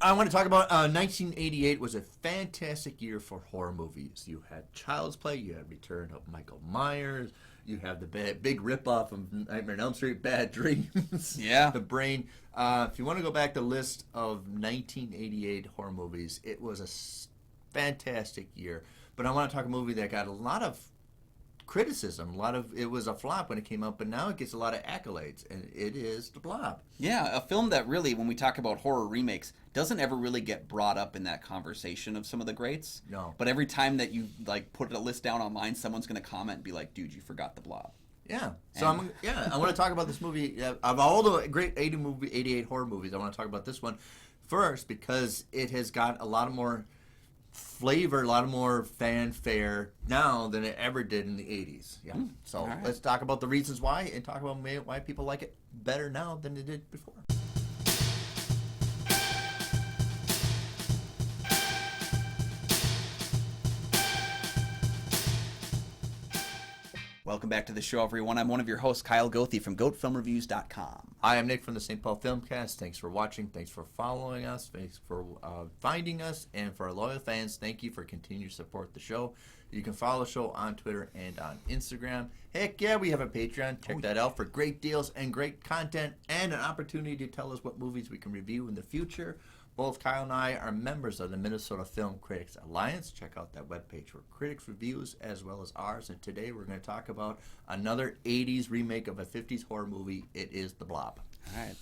I want to talk about 1988 was a fantastic year for horror movies. You had Child's Play, you had Return of Michael Myers, you have the big ripoff of Nightmare on Elm Street, Bad Dreams, Yeah. The Brain. If you want to go back to the list of 1988 horror movies, it was a fantastic year. But I want to talk a movie that got a lot of criticism. It was a flop when it came out, but now it gets a lot of accolades, and it is The Blob. Yeah, a film that really, when we talk about horror remakes, doesn't ever really get brought up in that conversation of some of the greats. No. But every time that you put a list down online, someone's going to comment and be like, "Dude, you forgot The Blob." Yeah. So I want to talk about this movie. Of all the great 88 horror movies, I want to talk about this one first because it has got a lot more flavor, a lot more fanfare now than it ever did in the 80s. Yeah. So right. Let's talk about the reasons why and talk about why people like it better now than they did before. Welcome back to the show, everyone. I'm one of your hosts, Kyle Goethe from GoatFilmReviews.com. Hi, I'm Nick from the St. Paul Filmcast. Thanks for watching. Thanks for following us. Thanks for finding us. And for our loyal fans, thank you for continuing to support the show. You can follow the show on Twitter and on Instagram. Heck yeah, we have a Patreon. Check that out for great deals and great content and an opportunity to tell us what movies we can review in the future. Both Kyle and I are members of the Minnesota Film Critics Alliance. Check out that webpage for critics' reviews as well as ours. And today we're going to talk about another 80s remake of a 50s horror movie. It is The Blob. All right.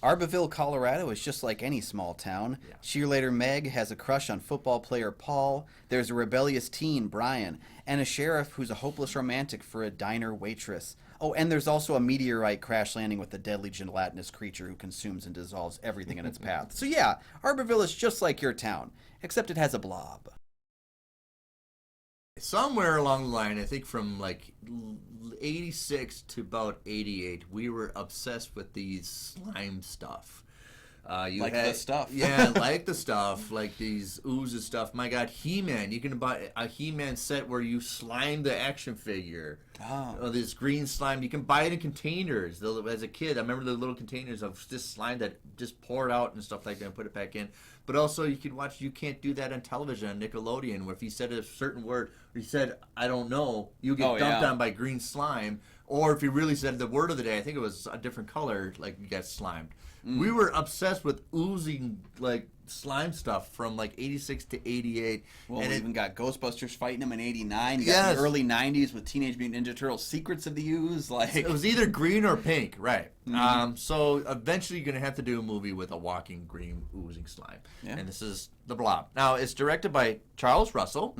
Arbaville, Colorado is just like any small town. Yeah. Cheerleader Meg has a crush on football player Paul. There's a rebellious teen, Brian, and a sheriff who's a hopeless romantic for a diner waitress. Oh, and there's also a meteorite crash landing with a deadly gelatinous creature who consumes and dissolves everything in its path. So yeah, Arbaville is just like your town, except it has a blob. Somewhere along the line, I think from like 86 to about 88, we were obsessed with these slime stuff. The stuff. Yeah, like the stuff, like these oozes stuff. My God, He-Man. You can buy a He-Man set where you slime the action figure. Oh. This green slime. You can buy it in containers. As a kid, I remember the little containers of just slime that just poured out and stuff like that and put it back in. But also you can watch, you can't do that on television on Nickelodeon, where if you said a certain word, or you said, I don't know, you get dumped on by green slime. Or if you really said the word of the day, I think it was a different color, like you got slimed. We were obsessed with oozing like slime stuff from like 86 to 88. Well, and we even got Ghostbusters fighting them in 89. You got the early 90s with Teenage Mutant Ninja Turtles Secrets of the Ooze. Like it was either green or pink, right? So eventually you're going to have to do a movie with a walking green oozing slime. Yeah. And this is The Blob. Now, it's directed by Charles Russell,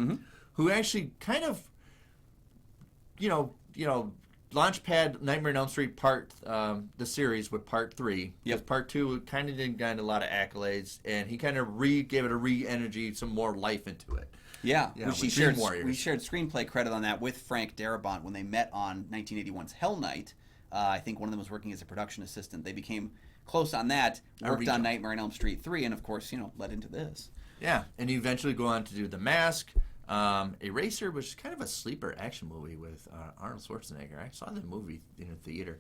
who actually kind of, Launchpad Nightmare on Elm Street the series with part 3. Because part 2 kind of didn't get a lot of accolades, and he kind of gave it a re-energy, some more life into it. Yeah, we shared screenplay credit on that with Frank Darabont when they met on 1981's Hell Night. I think one of them was working as a production assistant. They became close on that, worked on Nightmare on Elm Street 3, and of course, led into this. Yeah, and he eventually go on to do The Mask, Eraser, which is kind of a sleeper action movie with Arnold Schwarzenegger. I saw the movie in a theater.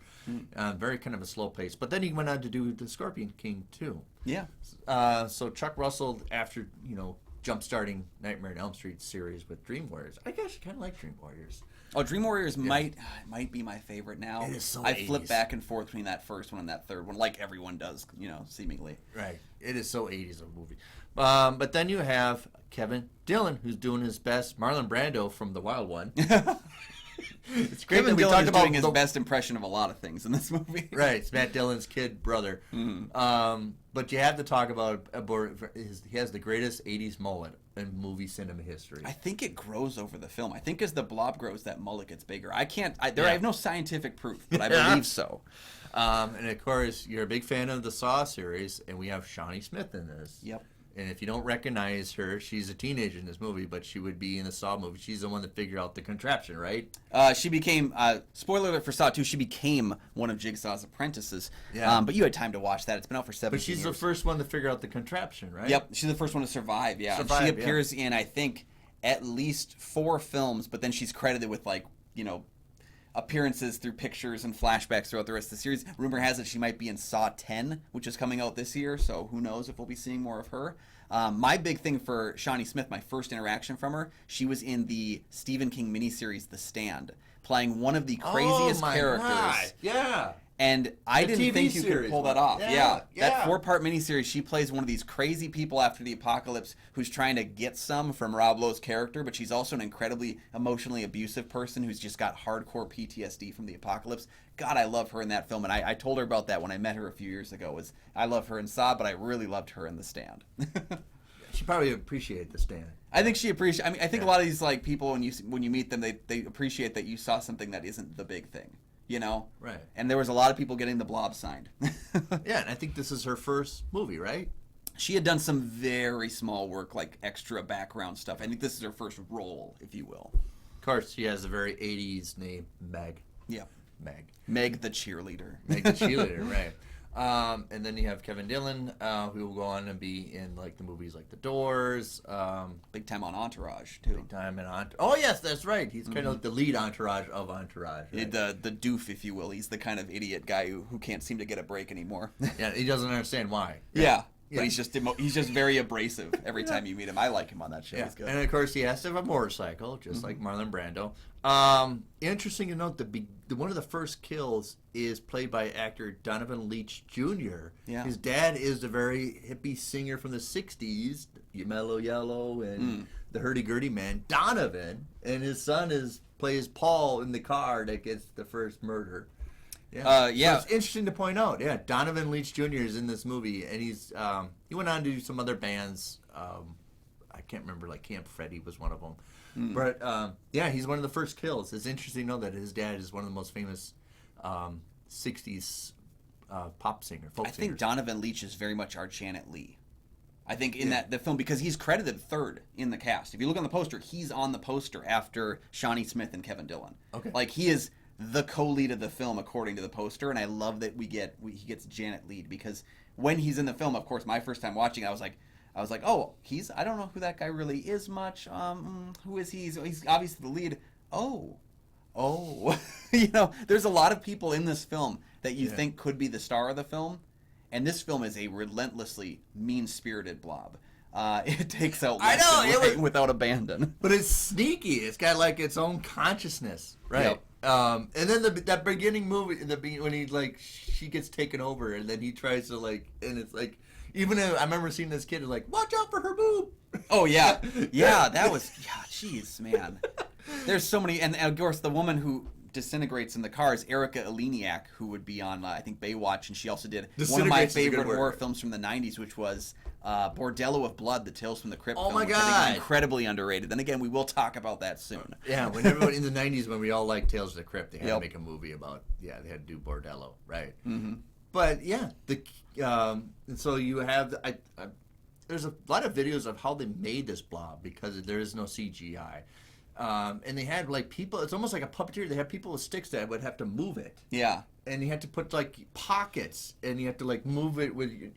Very kind of a slow pace. But then he went on to do The Scorpion King too. Yeah. So Chuck Russell, after jump-starting Nightmare on Elm Street series with Dream Warriors, I guess I kind of like Dream Warriors. Oh, Dream Warriors might be my favorite now. It is so I 80s. flip back and forth between that first one and that third one, like everyone does, seemingly. Right. It is so 80s of a movie. But then you have Kevin Dillon, who's doing his best Marlon Brando from The Wild One. It's great Kevin that we Dillon talked is about doing his best impression of a lot of things in this movie. Right, it's Matt Dillon's kid brother. But you have to talk about he has the greatest 80s mullet in movie cinema history. I think it grows over the film. I think as the blob grows, that mullet gets bigger. I have no scientific proof, but I believe so. And of course, you're a big fan of the Saw series, and we have Shawnee Smith in this. Yep. And if you don't recognize her, she's a teenager in this movie, but she would be in the Saw movie. She's the one that figured out the contraption, right? She became, spoiler alert for Saw 2, she became one of Jigsaw's apprentices. Yeah. But you had time to watch that. It's been out for 17 years. But she's years. the first one to figure out the contraption, right? Yep, she's the first one to survive, yeah. She appears in, I think, at least 4 films, but then she's credited with, appearances through pictures and flashbacks throughout the rest of the series. Rumor has it she might be in Saw 10, which is coming out this year, so who knows if we'll be seeing more of her. My big thing for Shawnee Smith, my first interaction from her, she was in the Stephen King miniseries The Stand, playing one of the craziest characters. God. Yeah. And I The didn't TV think you could series pull that one. off. Yeah. That 4-part miniseries, she plays one of these crazy people after the apocalypse who's trying to get some from Rob Lowe's character, but she's also an incredibly emotionally abusive person who's just got hardcore PTSD from the apocalypse. God, I love her in that film, and I told her about that when I met her a few years ago. I love her in Saw, but I really loved her in The Stand. She probably appreciated The Stand. I think she appreciates. I mean, I think a lot of these like people when you meet them, they appreciate that you saw something that isn't the big thing. You know? Right. And there was a lot of people getting the Blob signed. Yeah, and I think this is her first movie, right? She had done some very small work, like extra background stuff. I think this is her first role, if you will. Of course, she has a very 80s name, Meg. Yeah. Meg. Meg the cheerleader. Meg the cheerleader, right. And then you have Kevin Dillon, who will go on and be in like the movies like The Doors. Big time on Entourage, too. Big time in Entourage. Oh, yes, that's right. He's kind of like the lead entourage of Entourage. Right? The doof, if you will. He's the kind of idiot guy who can't seem to get a break anymore. Yeah, he doesn't understand why. Yeah. But he's just very abrasive every time you meet him. I like him on that show. Yeah. He's good. And of course, he has to have a motorcycle, just like Marlon Brando. Interesting to note, one of the first kills is played by actor Donovan Leitch Jr. Yeah. His dad is the very hippie singer from the 60s, Mellow Yellow and the Hurdy-Gurdy Man, Donovan. And his son plays Paul in the car that gets the first murder. Yeah. So it's interesting to point out. Yeah, Donovan Leitch Jr. is in this movie, and he went on to do some other bands. I can't remember, like Camp Freddy was one of them. But yeah, he's one of the first kills. It's interesting to know that his dad is one of the most famous 60s pop singer, folk I think singers. Donovan Leitch is very much our Janet Leigh. I think in the film, because he's credited third in the cast. If you look on the poster, he's on the poster after Shawnee Smith and Kevin Dillon. Okay. Like, he is the co-lead of the film according to the poster, and I love that he gets Janet Leigh, because when he's in the film, of course, my first time watching, I was like, oh, I don't know who that guy really is much. Who is he? He's obviously the lead. Oh, you know, there's a lot of people in this film that you think could be the star of the film, and this film is a relentlessly mean-spirited Blob. It takes out left and right without abandon. But it's sneaky. It's got like its own consciousness, right? Yep. And then that beginning movie, when he she gets taken over, and then he tries to and it's like, even I remember seeing this kid like, watch out for her boob. Oh yeah, that was jeez, man. There's so many, and of course the woman who disintegrates in the car is Erica Eleniak, who would be on I think Baywatch, and she also did one of my favorite horror films from the '90s, which was Bordello of Blood, the Tales from the Crypt film, my which God. I think is incredibly underrated. And again, we will talk about that soon. Yeah, when everybody in the '90s, when we all liked Tales of the Crypt, they had to make a movie about they had to do Bordello, right? Mm-hmm. But yeah, and so you have there's a lot of videos of how they made this Blob, because there is no CGI. And they had people, it's almost like a puppeteer. They had people with sticks that would have to move it. Yeah. And you had to put pockets, and you had to move it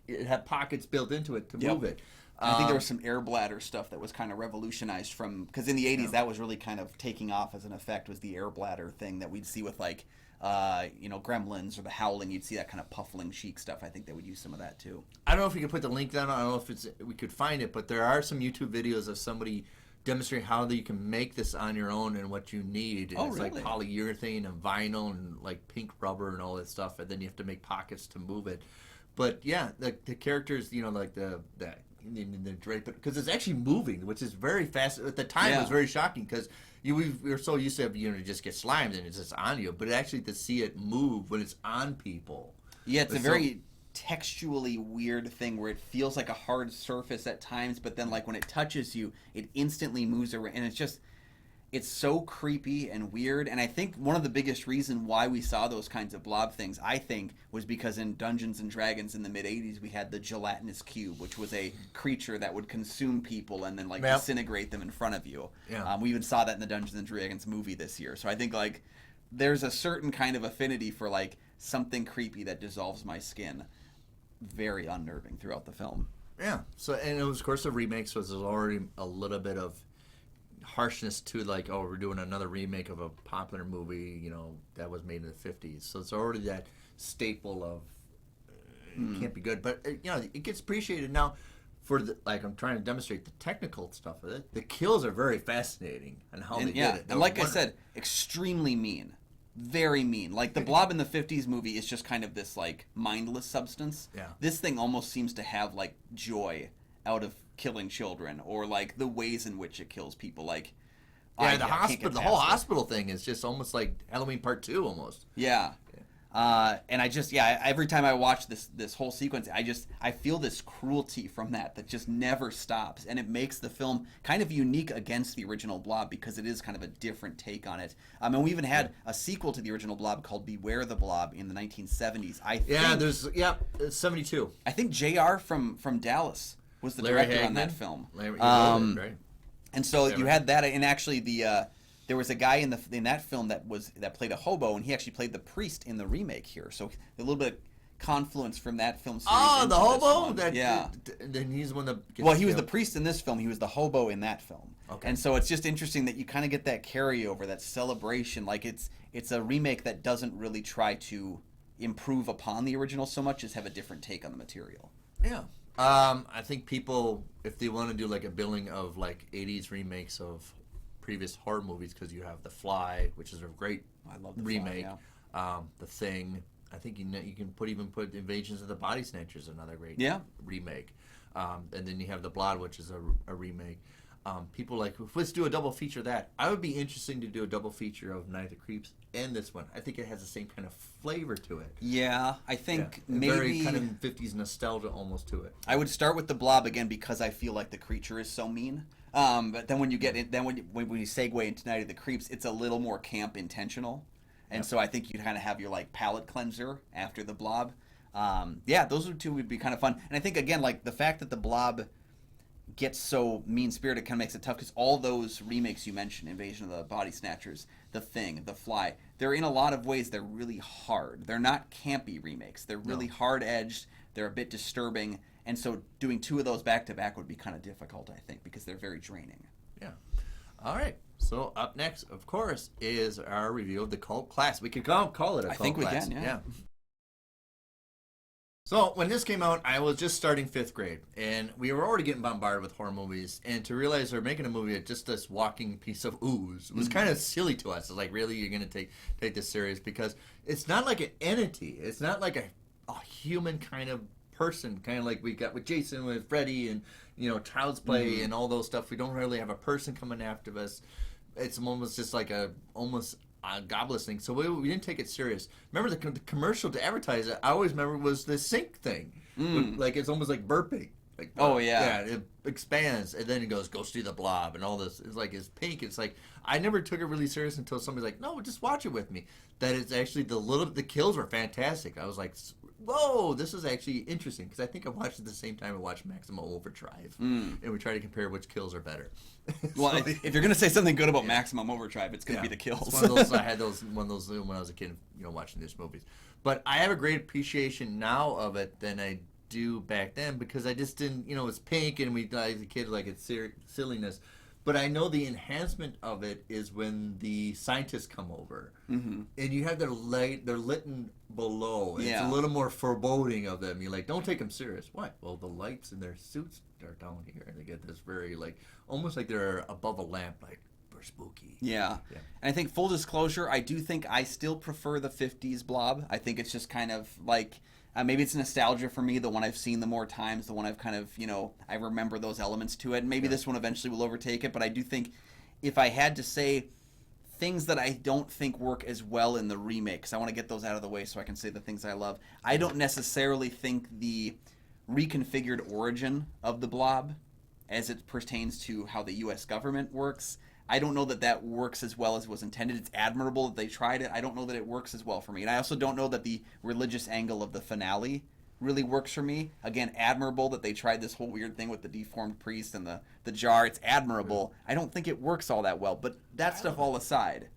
it had pockets built into it to move it. I think there was some air bladder stuff that was kind of revolutionized because in the 80s that was really kind of taking off as an effect, was the air bladder thing that we'd see with Gremlins or The Howling. You'd see that kind of puffling chic stuff. I think they would use some of that too. I don't know if we could put the link down. I don't know if we could find it, but there are some YouTube videos of somebody demonstrate how you can make this on your own and what you need. And it's really? Polyurethane and vinyl and pink rubber and all that stuff, and then you have to make pockets to move it. But yeah, the characters, the drape, because it's actually moving, which is very fast. At the time, it was very shocking, because we were so used to just get slimed and it's just on you, but actually to see it move when it's on people. Yeah, it's a very textually weird thing where it feels like a hard surface at times, but then when it touches you, it instantly moves around, and it's so creepy and weird. And I think one of the biggest reason why we saw those kinds of blob things, I think, was because in Dungeons and Dragons in the mid-'80s we had the gelatinous cube, which was a creature that would consume people and then disintegrate them in front of you. Yeah. We even saw that in the Dungeons and Dragons movie this year. So I think there's a certain kind of affinity for something creepy that dissolves my skin. Very unnerving throughout the film. Yeah. So, and it was, of course, a remake, so there's already a little bit of harshness to like, oh, we're doing another remake of a popular movie, that was made in the 50s. So it's already that staple of it can't be good, but it gets appreciated now. For I'm trying to demonstrate the technical stuff of it. The kills are very fascinating and how they did it. And like I said, extremely mean. Very mean. Like the Blob in the 50s movie is just kind of this like mindless substance. Yeah. This thing almost seems to have like joy out of killing children, or like the ways in which it kills people. Like the whole hospital thing is just almost like Halloween Part 2 almost. Yeah. And I just, every time I watch this whole sequence, I feel this cruelty from that just never stops. And it makes the film kind of unique against the original Blob because it is kind of a different take on it. And we even had a sequel to the original Blob called Beware the Blob in the 1970s. It's 72. I think JR from Dallas was the director on that film. Right. And so you had that, and actually there was a guy in that film that played a hobo, and he actually played the priest in the remake here. So a little bit of confluence from that film series. Oh, the hobo? Then he's the one that gets Well, he was the priest in this film. He was the hobo in that film. Okay. And so it's just interesting that you kind of get that carryover, that celebration. Like it's a remake that doesn't really try to improve upon the original so much as have a different take on the material. Yeah. I think people, if they want to do like a billing of like 80s remakes of previous horror movies, because you have The Fly, which is a great remake. Fly, The Thing. I think you can put Invasions of the Body Snatchers, another great remake. And then you have The Blob, which is a remake. People like, let's do a double feature of that. I would be interesting to do a double feature of Night of the Creeps and this one. I think it has the same kind of flavor to it. Yeah, I think maybe very kind of 50s nostalgia almost to it. I would start with The Blob again because I feel like the creature is so mean. But then when you get it, then when you segue into Night of the Creeps, it's a little more camp intentional, and so I think you kind of have your like palate cleanser after The Blob. Those two would be kind of fun, and I think again like the fact that The Blob gets so mean spirited kind of makes it tough because all those remakes you mentioned, Invasion of the Body Snatchers, The Thing, The Fly, they're in a lot of ways they're really hard. They're not campy remakes. They're really hard edged. They're a bit disturbing. And so doing two of those back-to-back would be kind of difficult, I think, because they're very draining. Yeah. All right. So up next, of course, is our review of the cult class. We could call it a cult class. I think we can, yeah. So when this came out, I was just starting 5th grade, and we were already getting bombarded with horror movies. And to realize they're making a movie at just this walking piece of ooze was kind of silly to us. It's like, really, you're going to take this serious? Because it's not like an entity. It's not like a human kind of person, kind of like we got with Jason, with Freddy, and Child's Play and all those stuff. We don't really have a person coming after us. It's almost just like a godless thing. So we didn't take it serious. Remember the commercial to advertise it? I always remember was the sink thing. Like it's almost like burping. Like, it expands, and then it goes, go see The Blob, and all this. It's like, it's pink. It's like, I never took it really serious until somebody's like, no, just watch it with me. That it's actually the kills were fantastic. I was like, whoa, this is actually interesting, because I think I watched it at the same time I watched Maximum Overdrive, and we try to compare which kills are better. Well, if you're gonna say something good about Maximum Overdrive, it's gonna be the kills. It's one of those, I had one of those when I was a kid, watching these movies. But I have a great appreciation now of it than I do back then, because I just didn't, it's pink, and we as a kid like it's silliness. But I know the enhancement of it is when the scientists come over, and you have their lit below. And it's a little more foreboding of them. You're like, don't take them serious. Why? Well, the lights in their suits are down here, and they get this very almost like they're above a lamp, like we're spooky. Yeah. And I think full disclosure, I do think I still prefer the 50s Blob. I think it's just kind of like. Maybe it's nostalgia for me, the one I've seen the more times, the one I've kind of, I remember those elements to it. Maybe this one eventually will overtake it, but I do think if I had to say things that I don't think work as well in the remake, because I want to get those out of the way so I can say the things I love, I don't necessarily think the reconfigured origin of the Blob as it pertains to how the U.S. government works, I don't know that that works as well as was intended. It's admirable that they tried it. I don't know that it works as well for me. And I also don't know that the religious angle of the finale really works for me. Again, admirable that they tried this whole weird thing with the deformed priest and the jar. It's admirable. I don't think it works all that well. But that stuff all aside,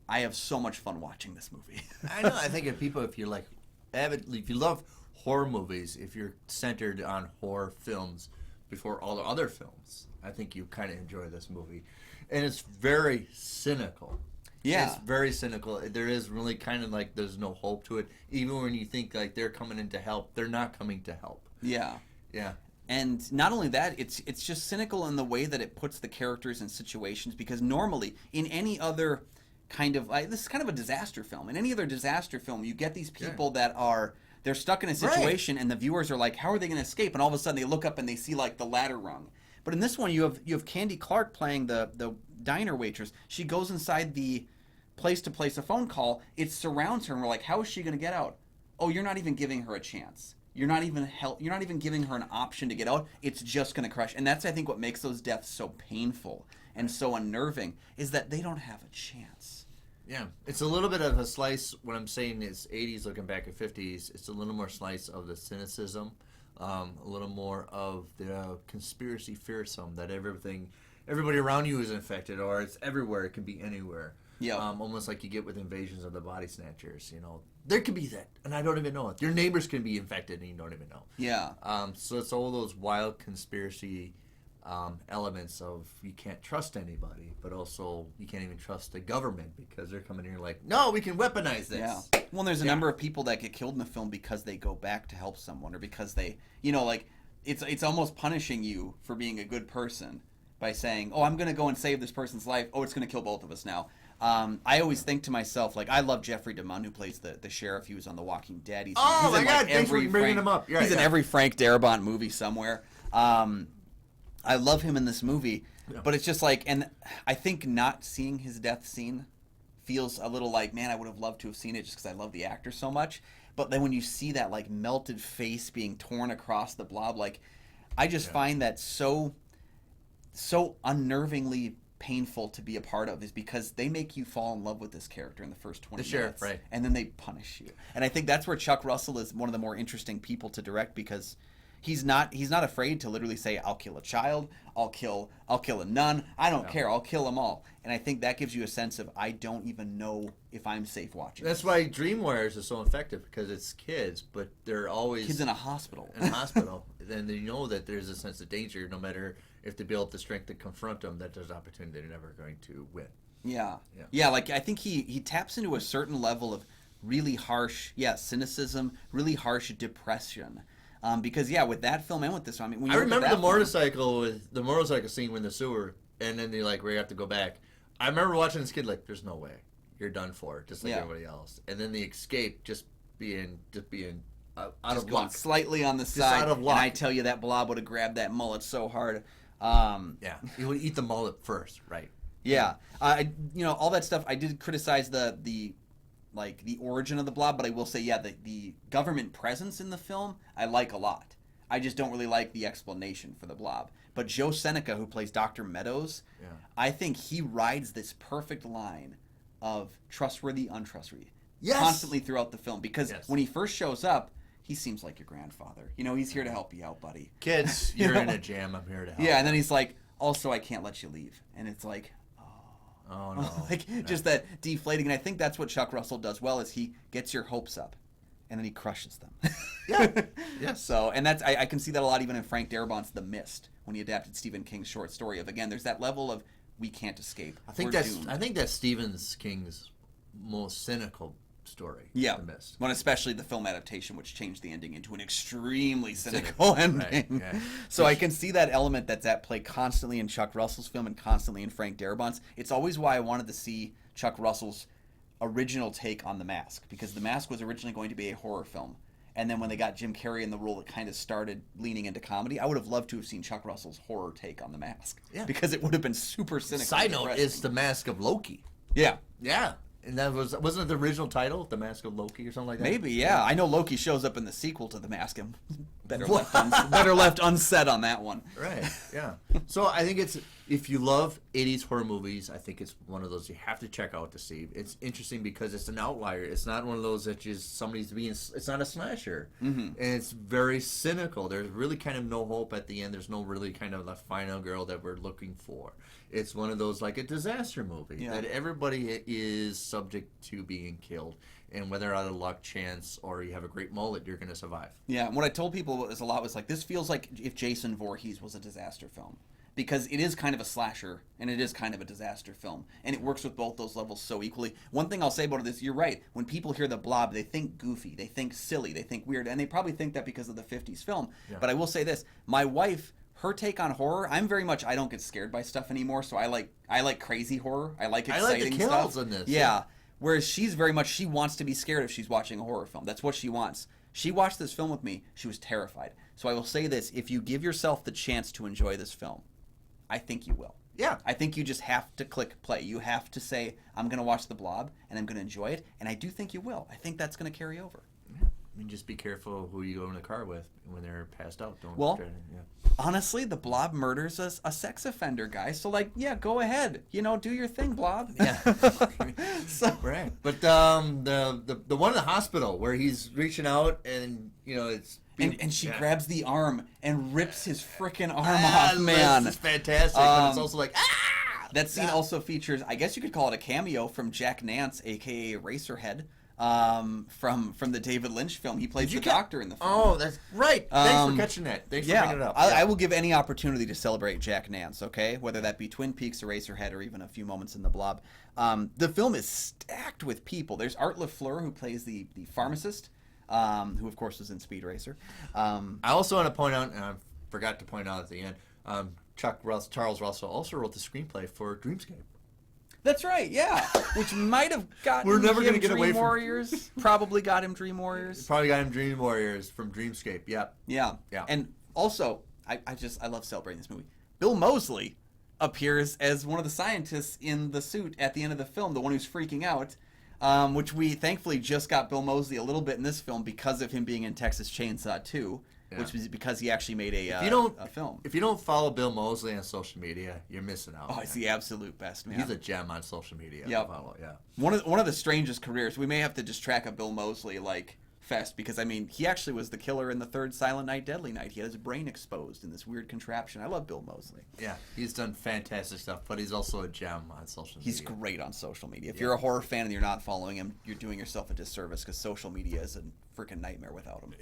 I have so much fun watching this movie. I know. I think if you're if you love horror movies, if you're centered on horror films, before all the other films, I think you kind of enjoy this movie. And it's very cynical. Yeah. It's very cynical. There is really kind of like there's no hope to it. Even when you think like they're coming in to help, they're not coming to help. Yeah. Yeah. And not only that, it's just cynical in the way that it puts the characters in situations, because normally in any other kind of this is kind of a disaster film. In any other disaster film, you get these people that are they're stuck in a situation and the viewers are like, how are they going to escape? And all of a sudden they look up and they see like the ladder rung. But in this one, you have Candy Clark playing the diner waitress. She goes inside the place to place a phone call. It surrounds her, and we're like, how is she going to get out? Oh, you're not even giving her a chance. You're not even giving her an option to get out. It's just going to crush. And that's, I think, what makes those deaths so painful and so unnerving, is that they don't have a chance. Yeah, it's a little bit of a slice. What I'm saying is 80s looking back at 50s. It's a little more slice of the cynicism. A little more of the conspiracy fearsome that everybody around you is infected, or it's everywhere. It can be anywhere. Yeah. Almost like you get with Invasions of the Body Snatchers. You know, there could be that, and I don't even know it. Your neighbors can be infected, and you don't even know. Yeah. So it's all those wild conspiracy elements of you can't trust anybody, but also you can't even trust the government because they're coming in here like, no, we can weaponize this. Yeah. Well, there's a number of people that get killed in the film because they go back to help someone, or because they, like, it's almost punishing you for being a good person by saying, oh, I'm going to go and save this person's life. Oh, it's going to kill both of us now. I always think to myself, like, I love Jeffrey DeMunn, who plays the sheriff. He was on The Walking Dead. He's my in, God, like, thanks for bringing him up. He's in every Frank Darabont movie somewhere. I love him in this movie, but it's just like, and I think not seeing his death scene feels a little like, man, I would have loved to have seen it just because I love the actor so much. But then when you see that, like, melted face being torn across the blob, like, I just find that so unnervingly painful to be a part of, is because they make you fall in love with this character in the first 20 minutes. Sheriff, right. And then they punish you. And I think that's where Chuck Russell is one of the more interesting people to direct, because he's not afraid to literally say, I'll kill a child, I'll kill a nun, I don't care, I'll kill them all. And I think that gives you a sense of, I don't even know if I'm safe watching. That's why Dream Warriors is so effective, because it's kids, but they're always kids in a hospital. Then they know that there's a sense of danger, no matter if they build the strength to confront them, that there's opportunity they're never going to win. Yeah, like, I think he taps into a certain level of really harsh cynicism, really harsh depression. Because with that film and with this one, I mean, when you I remember the motorcycle motorcycle scene in the sewer, and then they like we have to go back. I remember watching this kid like, "There's no way, you're done for," just like everybody else. And then the escape just being out of luck, slightly on the side. Out of luck. And I tell you, that Blob would have grabbed that mullet so hard. He would eat the mullet first, right? Yeah, all that stuff. I did criticize the origin of the Blob, but I will say, the government presence in the film I like a lot. I just don't really like the explanation for the Blob. But Joe Seneca, who plays Dr. Meadows, I think he rides this perfect line of trustworthy, untrustworthy, constantly throughout the film. Because when he first shows up, he seems like your grandfather. He's here to help you out, buddy. Kids, you're in a jam. I'm here to help. Yeah, and then he's like, also, I can't let you leave. And it's like, oh no. Just that deflating. And I think that's what Chuck Russell does well, is he gets your hopes up and then he crushes them. Yeah. So, and that's, I can see that a lot even in Frank Darabont's The Mist, when he adapted Stephen King's short story of, again, there's that level of, we can't escape. I think that's Stephen King's most cynical story. Yeah. The Mist. Well, especially the film adaptation, which changed the ending into an extremely cynical ending. Right. Yeah. So I can see that element that's at play constantly in Chuck Russell's film and constantly in Frank Darabont's. It's always why I wanted to see Chuck Russell's original take on The Mask, because The Mask was originally going to be a horror film. And then when they got Jim Carrey in the role, it kind of started leaning into comedy. I would have loved to have seen Chuck Russell's horror take on The Mask. Yeah. Because it would have been super cynical. Side note, it's The Mask of Loki. Yeah. Yeah. And that wasn't it the original title, The Mask of Loki or something like that? Maybe, yeah. I know Loki shows up in the sequel to The Mask. I'm better left unsaid on that one. Right, yeah. So I think if you love 80s horror movies, I think it's one of those you have to check out to see. It's interesting because it's an outlier. It's not one of those that just it's not a slasher. Mm-hmm. And it's very cynical. There's really kind of no hope at the end. There's no really kind of the final girl that we're looking for. It's one of those like a disaster movie that everybody is subject to being killed. and whether out of luck, chance, or you have a great mullet, you're going to survive. Yeah, and what I told people was like, this feels like if Jason Voorhees was a disaster film. Because it is kind of a slasher, and it is kind of a disaster film. And it works with both those levels so equally. One thing I'll say about it is, you're right. When people hear The Blob, they think goofy, they think silly, they think weird. And they probably think that because of the 50s film. Yeah. But I will say this. My wife, her take on horror, I'm very much, I don't get scared by stuff anymore. So I like crazy horror. I like exciting I like the kills stuff. in this. Yeah. Whereas she's very much, she wants to be scared if she's watching a horror film. That's what she wants. She watched this film with me. She was terrified. So I will say this. If you give yourself the chance to enjoy this film, I think you will. Yeah. I think you just have to click play. You have to say, I'm going to watch The Blob, and I'm going to enjoy it, and I do think you will. I think that's going to carry over. Yeah. I mean, just be careful who you go in the car with when they're passed out. Honestly, The Blob murders a sex offender, guy. So, go ahead. Do your thing, Blob. Yeah. Right. But the one in the hospital where he's reaching out and, it's... And she grabs the arm and rips his frickin' arm off, man. This is fantastic, but it's also like, That scene also features, I guess you could call it a cameo from Jack Nance, a.k.a. Eraserhead, from the David Lynch film. He plays the doctor in the film. Oh, that's right. Thanks for catching that. Thanks for bringing it up. I will give any opportunity to celebrate Jack Nance, okay? Whether that be Twin Peaks, Eraserhead, or even a few moments in The Blob. The film is stacked with people. There's Art LaFleur, who plays the pharmacist. Who, of course, was in Speed Racer. I also want to point out, and I forgot to point out at the end, Charles Russell also wrote the screenplay for Dreamscape. That's right, yeah. Which might have gotten We're never him gonna get away Dream from Warriors. Probably got him Dream Warriors. Probably got him Dream Warriors from Dreamscape, yep. Yeah. And also, I love celebrating this movie. Bill Moseley appears as one of the scientists in the suit at the end of the film, the one who's freaking out. Which we thankfully just got Bill Moseley a little bit in this film because of him being in Texas Chainsaw 2, which was because he actually made a film. If you don't follow Bill Moseley on social media, you're missing out. Oh, it's the absolute best, man. He's a gem on social media. Yep. Follow, yeah. One of the strangest careers. We may have to just track a Bill Moseley fest because he actually was the killer in the third Silent Night Deadly Night. He had his brain exposed in this weird contraption. I love Bill Moseley. Yeah, he's done fantastic stuff, but he's also a gem on social media. He's great on social media. If you're a horror fan and you're not following him, you're doing yourself a disservice because social media is a freaking nightmare without him.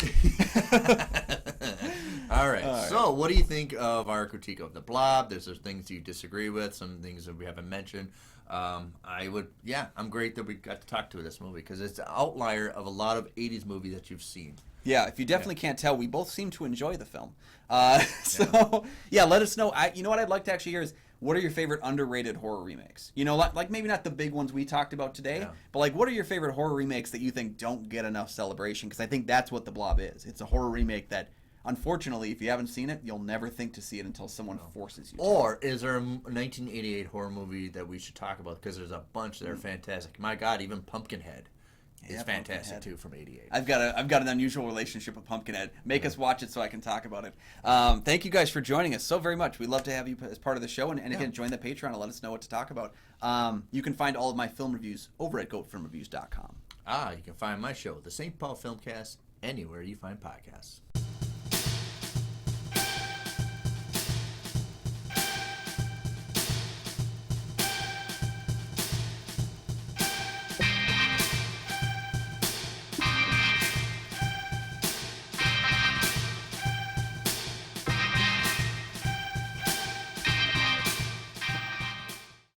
All right. So what do you think of our critique of The Blob? There's things you disagree with, some things that we haven't mentioned. I'm great that we got to talk to this movie because it's an outlier of a lot of 80s movies that you've seen. Yeah, if you definitely can't tell, we both seem to enjoy the film. Let us know. You know what I'd like to actually hear is, what are your favorite underrated horror remakes? Like maybe not the big ones we talked about today, but what are your favorite horror remakes that you think don't get enough celebration? Because I think that's what The Blob is. It's a horror remake that, unfortunately, if you haven't seen it, you'll never think to see it until someone forces you to. Or is there a 1988 horror movie that we should talk about? Because there's a bunch that are fantastic. My God, even Pumpkinhead is fantastic too from '88. I've got an unusual relationship with Pumpkinhead. Make us watch it so I can talk about it. Thank you guys for joining us so very much. We'd love to have you as part of the show, and again, join the Patreon and let us know what to talk about. You can find all of my film reviews over at goatfilmreviews.com. You can find my show, the St. Paul Filmcast, anywhere you find podcasts.